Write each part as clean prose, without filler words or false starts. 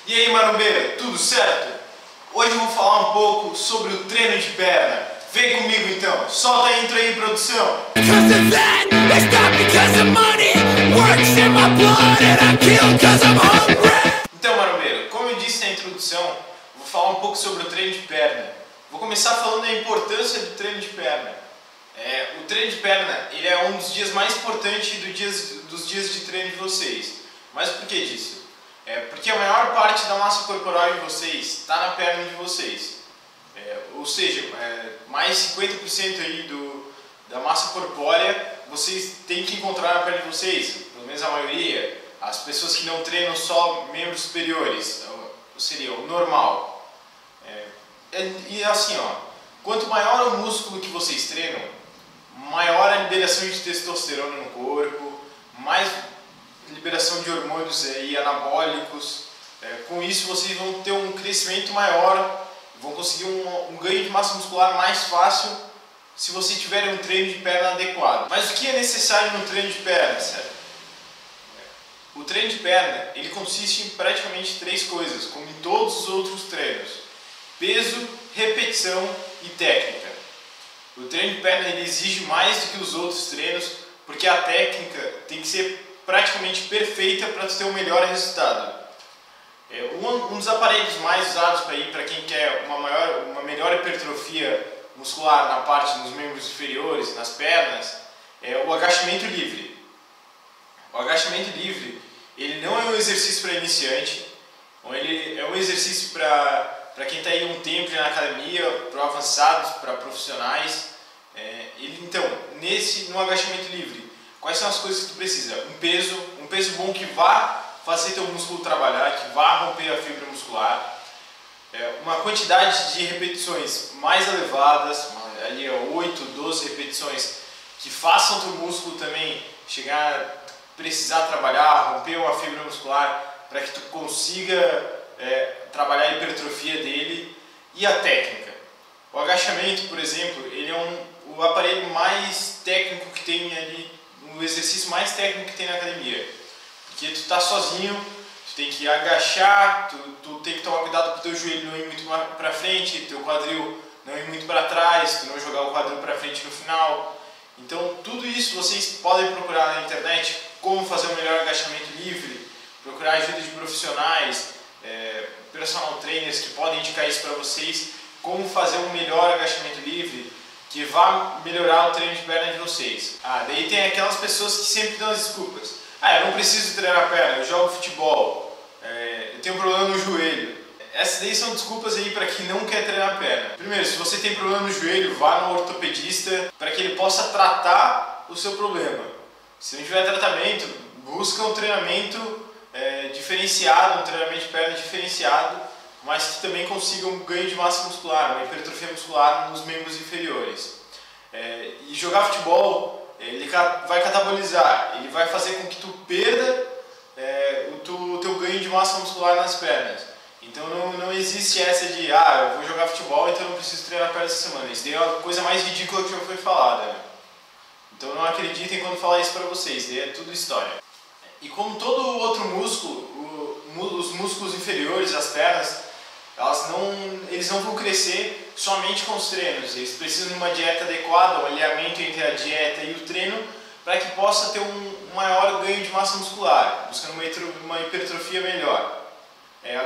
E aí, marombeiro, tudo certo? Hoje eu vou falar um pouco sobre o treino de perna. Vem comigo então, solta a intro aí, produção! Então, marombeiro, como eu disse na introdução, vou falar um pouco sobre o treino de perna. Vou começar falando da importância do treino de perna. O treino de perna ele é um dos dias mais importantes dos dias de treino de vocês. Mas por que disso? Porque a maior parte da massa corporal de vocês está na perna de vocês. Ou seja, mais 50% aí da massa corpórea vocês têm que encontrar na perna de vocês, pelo menos a maioria. As pessoas que não treinam só membros superiores, seria o normal. E assim, quanto maior o músculo que vocês treinam, maior a liberação de testosterona no corpo, mais liberação de hormônios aí, anabólicos. Com isso vocês vão ter um crescimento maior, vão conseguir um ganho de massa muscular mais fácil se vocês tiverem um treino de perna adequado. Mas o que é necessário no treino de perna, certo? O treino de perna ele consiste em praticamente três coisas, como em todos os outros treinos: peso, repetição e técnica. O treino de perna ele exige mais do que os outros treinos, porque a técnica tem que ser praticamente perfeita para ter o melhor resultado. Um dos aparelhos mais usados para quem quer uma melhor hipertrofia muscular na parte dos membros inferiores, nas pernas, é o agachamento livre. O agachamento livre ele não é um exercício para iniciante, ele é um exercício para quem está aí um tempo na academia, para avançados, para profissionais. Então, no agachamento livre, quais são as coisas que tu precisa? Um peso bom que vá fazer teu músculo trabalhar, que vá romper a fibra muscular. Uma quantidade de repetições mais elevadas, ali 8, 12 repetições, que façam teu músculo também chegar a precisar trabalhar, romper uma fibra muscular, para que tu consiga trabalhar a hipertrofia dele. E a técnica. O agachamento, por exemplo, ele é o aparelho mais técnico que tem ali, o exercício mais técnico que tem na academia. Porque tu tá sozinho, tu tem que agachar, tu tem que tomar cuidado para o teu joelho não ir muito para frente, teu quadril não ir muito para trás, tu não jogar o quadril para frente no final. Então tudo isso vocês podem procurar na internet, como fazer o melhor agachamento livre, procurar ajuda de profissionais, personal trainers que podem indicar isso para vocês, como fazer um melhor agachamento livre que vá melhorar o treino de perna de vocês. Daí tem aquelas pessoas que sempre dão as desculpas. Eu não preciso treinar a perna, eu jogo futebol, eu tenho problema no joelho. Essas daí são desculpas aí para quem não quer treinar a perna. Primeiro, se você tem problema no joelho, vá no ortopedista para que ele possa tratar o seu problema. Se não tiver tratamento, busca um treinamento diferenciado, um treinamento de perna diferenciado, mas que também consiga um ganho de massa muscular, uma hipertrofia muscular nos membros inferiores. E jogar futebol, ele vai catabolizar, ele vai fazer com que tu perda o teu ganho de massa muscular nas pernas. Então não existe essa de, eu vou jogar futebol, então eu não preciso treinar a perna essa semana. Isso é a coisa mais ridícula que já foi falada. Então não acreditem quando falar isso para vocês, é tudo história. E como todo outro músculo, os músculos inferiores, as pernas, eles não vão crescer somente com os treinos. Eles precisam de uma dieta adequada, um alinhamento entre a dieta e o treino, para que possa ter um maior ganho de massa muscular, buscando uma hipertrofia melhor.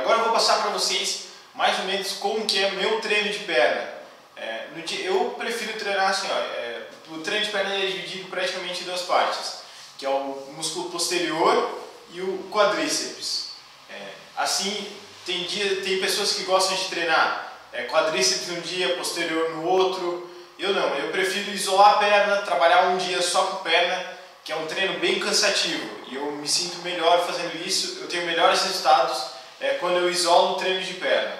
Agora eu vou passar para vocês mais ou menos como que é o meu treino de perna. Eu prefiro treinar assim, o treino de perna é dividido praticamente em duas partes, que é o músculo posterior e o quadríceps. Assim, tem pessoas que gostam de treinar quadríceps um dia, posterior no outro. Eu não, eu prefiro isolar a perna, trabalhar um dia só com perna, que é um treino bem cansativo. E eu me sinto melhor fazendo isso, eu tenho melhores resultados quando eu isolo o treino de perna.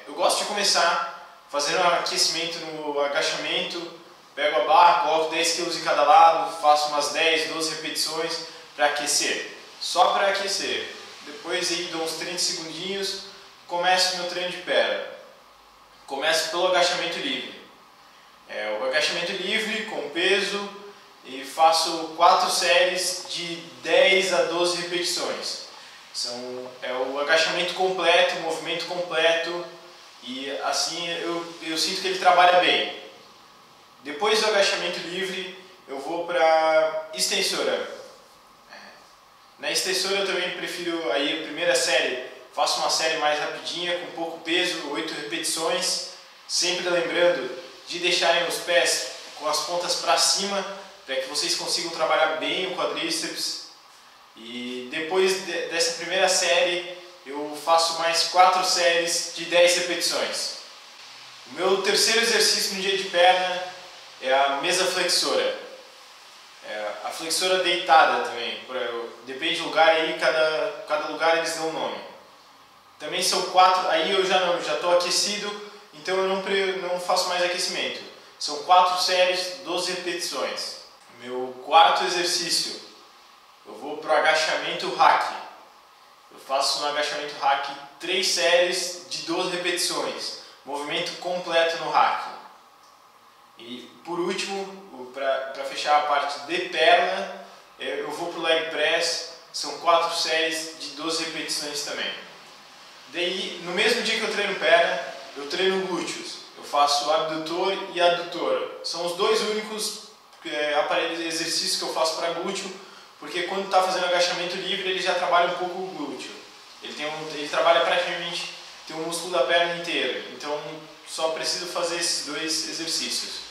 Eu gosto de começar fazendo um aquecimento no agachamento, pego a barra, coloco 10 kg em cada lado, faço umas 10, 12 repetições para aquecer, só para aquecer. Depois aí dou uns 30 segundinhos, começo o meu treino de perna. Começo pelo agachamento livre. O agachamento livre com peso e faço 4 séries de 10 a 12 repetições. É o agachamento completo, o movimento completo, e assim eu sinto que ele trabalha bem. Depois do agachamento livre, eu vou para extensora. Na extensora eu também prefiro aí a primeira série, faço uma série mais rapidinha, com pouco peso, 8 repetições, sempre lembrando de deixarem os pés com as pontas para cima, para que vocês consigam trabalhar bem o quadríceps. E depois dessa primeira série, eu faço mais 4 séries de 10 repetições. O meu terceiro exercício no dia de perna é a mesa flexora. A flexora deitada também, depende do lugar aí, cada lugar eles dão um nome. Também são 4, aí eu já estou aquecido, então eu não faço mais aquecimento. São 4 séries, 12 repetições. Meu quarto exercício, eu vou para o agachamento hack. Eu faço no agachamento hack 3 séries de 12 repetições, movimento completo no hack. E por último, para fechar a parte de perna, eu vou para o leg press, são 4 séries de 12 repetições também. Daí, no mesmo dia que eu treino perna, eu treino glúteos. Eu faço abdutor e adutor. São os dois únicos exercícios que eu faço para glúteo, porque quando está fazendo agachamento livre, ele já trabalha um pouco o glúteo. Ele trabalha praticamente, tem o músculo da perna inteira. Então, só preciso fazer esses 2 exercícios.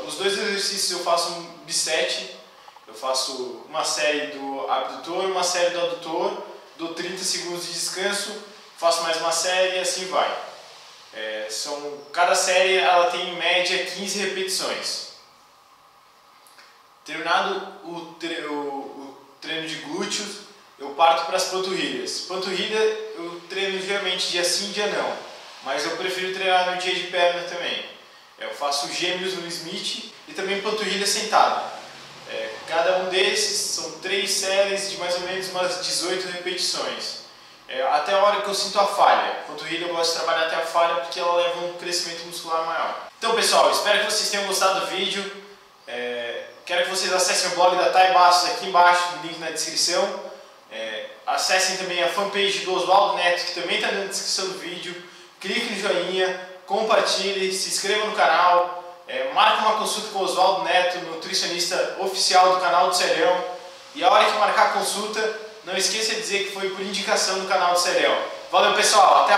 Os 2 exercícios eu faço um bisete, eu faço uma série do abdutor, uma série do adutor, dou 30 segundos de descanso, faço mais uma série e assim vai. Cada série ela tem em média 15 repetições. Terminado o treino de glúteos, eu parto para as panturrilhas. Panturrilha eu treino geralmente dia sim, dia não, mas eu prefiro treinar no dia de perna também. Eu faço gêmeos no Smith e também panturrilha sentada. Cada um desses são 3 séries de mais ou menos umas 18 repetições. Até a hora que eu sinto a falha. Panturrilha eu gosto de trabalhar até a falha porque ela leva um crescimento muscular maior. Então pessoal, espero que vocês tenham gostado do vídeo. Quero que vocês acessem o blog da Thay Bastos aqui embaixo, no link na descrição. Acessem também a fanpage do Oswaldo Neto, que também está na descrição do vídeo. Clique no joinha, compartilhe, se inscreva no canal. Marque uma consulta com o Oswaldo Neto, nutricionista oficial do canal do Serião. E a hora que marcar a consulta, não esqueça de dizer que foi por indicação do canal do Serião. Valeu pessoal, até a